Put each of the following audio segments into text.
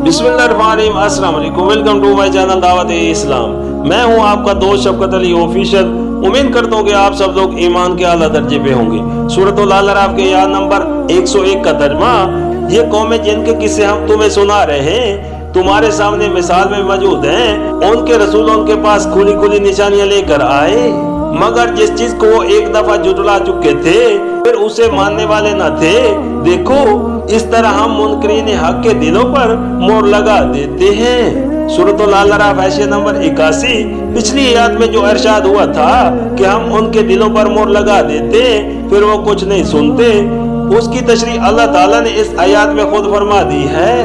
बिस्मिल्लाहिर्रहमानिर्रहीम, अस्सलाम वालेकुम, वेलकम टू माय चैनल दावत इस्लाम। मैं हूं आपका दोस्त शफकत अली ऑफिशियल। उम्मीद करता हूं कि आप सब लोग ईमान के आला दर्जे पे होंगे। सूरतुल अराफ के आयत नंबर 101 का तर्जुमा, ये कौमें जिनके किस्से हम तुम्हें सुना रहे हैं तुम्हारे सामने मिसाल में मौजूद हैं। उनके रसूल उनके पास खुली खुली निशानियां लेकर आए, मगर जिस चीज को वो एक दफा जुटला चुके थे फिर उसे मानने वाले न थे। देखो, इस तरह हम मुनकरीन हक के दिलों पर मोहर लगा देते हैं। सूरतुल अराफ आयत नंबर 81। पिछली आयत में जो इरशाद हुआ था कि हम उनके दिलों पर मोहर लगा देते फिर वो कुछ नहीं सुनते, उसकी तशरीह अल्लाह ताला ने इस आयत में खुद फरमा दी है।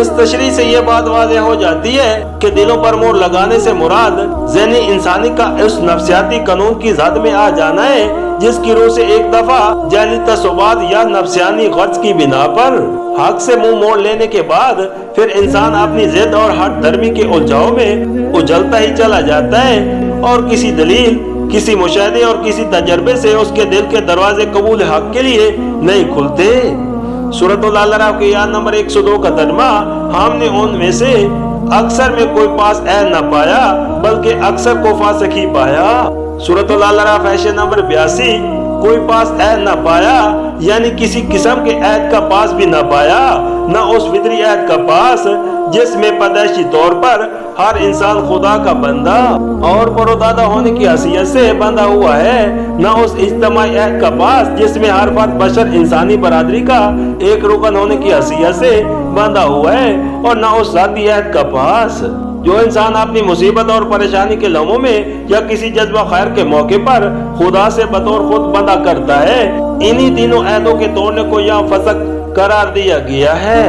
इस तशरीह से ये बात वाज़ेह हो जाती है कि दिलों पर मोहर लगाने से मुराद ज़हनी इंसानी का उस नफ्सियाती कानून की ज़द में आ जाना है जिसकी रूह से एक दफा जाली तसव्वुरात या नफ्सियानी गर्ज की बिना पर हक से मुंह मोड़ लेने के बाद फिर इंसान अपनी जिद और हट धर्मी के उलझाव में उजलता ही चला जाता है और किसी दलील, किसी मुशाहिदे और किसी तजर्बे से उसके दिल के दरवाजे कबूल हक के लिए नहीं खुलते। सूरतुल अराफ के आयत नंबर 102 का तर्जुमा, हमने उनमें से अक्सर में कोई पास ऐन न पाया बल्कि अक्सर को फासिक ही पाया। सूरतुल अराफ आयत नंबर 82, कोई पास ऐन न पाया यानी किसी किस्म के ऐद का पास भी न पाया, न उस फितरी ऐद का पास जिसमें पैदाइशी तौर पर हर इंसान खुदा का बंदा और परोदादा होने की हैसियत से बंधा हुआ है, न उस इज्तिमाई ऐद का पास जिसमें हर फर्द बशर इंसानी बरादरी का एक रुकन होने की हैसियत से बंधा हुआ है, और न उस जाती ऐद का पास जो इंसान अपनी मुसीबत और परेशानी के लम्हों में या किसी जज्बा खैर के मौके पर खुदा से बतौर खुद बंदा करता है। इन्हीं तीनों ऐदों के तोड़ने को यहाँ फसक करार दिया गया है।